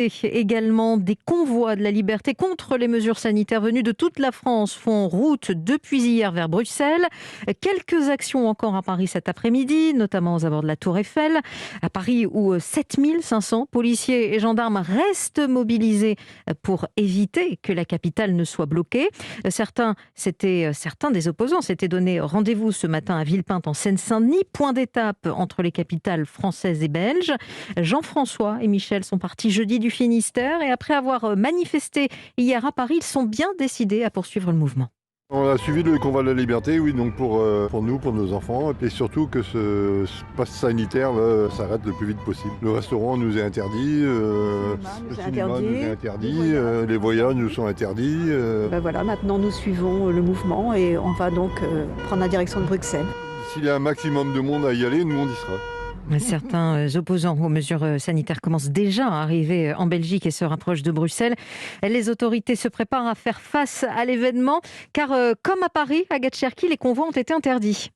Également, des convois de la liberté contre les mesures sanitaires venus de toute la France font route depuis hier vers Bruxelles. Quelques actions encore à Paris cet après-midi, notamment aux abords de la Tour Eiffel. À Paris, où 7500 policiers et gendarmes restent mobilisés pour éviter que la capitale ne soit bloquée. Certains des opposants s'étaient donné rendez-vous ce matin à Villepinte en Seine-Saint-Denis, point d'étape entre les capitales françaises et belges. Jean-François et Michel sont partis jeudi du Finistère et après avoir manifesté hier à Paris, ils sont bien décidés à poursuivre le mouvement. On a suivi le convoi de la liberté, oui, donc pour nous, pour nos enfants, et surtout que ce passe sanitaire s'arrête le plus vite possible. Le restaurant nous est interdit, le cinéma nous est interdit, les voyages nous sont interdits. Voilà, maintenant nous suivons le mouvement et on va donc prendre la direction de Bruxelles. S'il y a un maximum de monde à y aller, nous on y sera. Certains opposants aux mesures sanitaires commencent déjà à arriver en Belgique et se rapprochent de Bruxelles. Les autorités se préparent à faire face à l'événement, car comme à Paris, Agathe Cherki, les convois ont été interdits.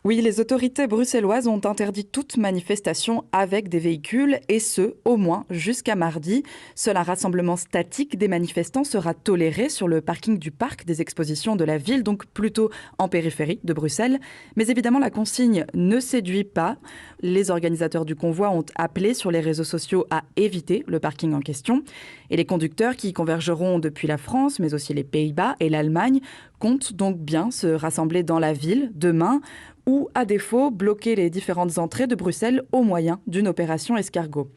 Oui, les autorités bruxelloises ont interdit toute manifestation avec des véhicules, et ce, au moins jusqu'à mardi. Seul un rassemblement statique des manifestants sera toléré sur le parking du parc des expositions de la ville, donc plutôt en périphérie de Bruxelles. Mais évidemment, la consigne ne séduit pas. Les organisateurs du convoi ont appelé sur les réseaux sociaux à éviter le parking en question. Et les conducteurs qui convergeront depuis la France, mais aussi les Pays-Bas et l'Allemagne, comptent donc bien se rassembler dans la ville demain, ou, à défaut, bloquer les différentes entrées de Bruxelles au moyen d'une opération escargot.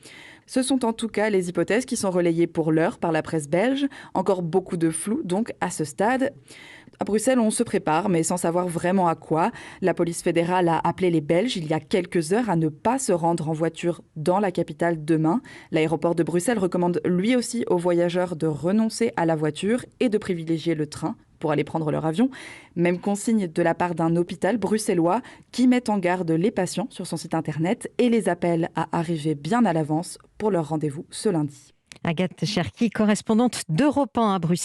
Ce sont en tout cas les hypothèses qui sont relayées pour l'heure par la presse belge. Encore beaucoup de flou donc à ce stade. À Bruxelles, on se prépare, mais sans savoir vraiment à quoi. La police fédérale a appelé les Belges il y a quelques heures à ne pas se rendre en voiture dans la capitale demain. L'aéroport de Bruxelles recommande lui aussi aux voyageurs de renoncer à la voiture et de privilégier le train pour aller prendre leur avion. Même consigne de la part d'un hôpital bruxellois qui met en garde les patients sur son site internet et les appelle à arriver bien à l'avance pour leur rendez-vous ce lundi. Agathe Cherki, correspondante d'Europe 1 à Bruxelles.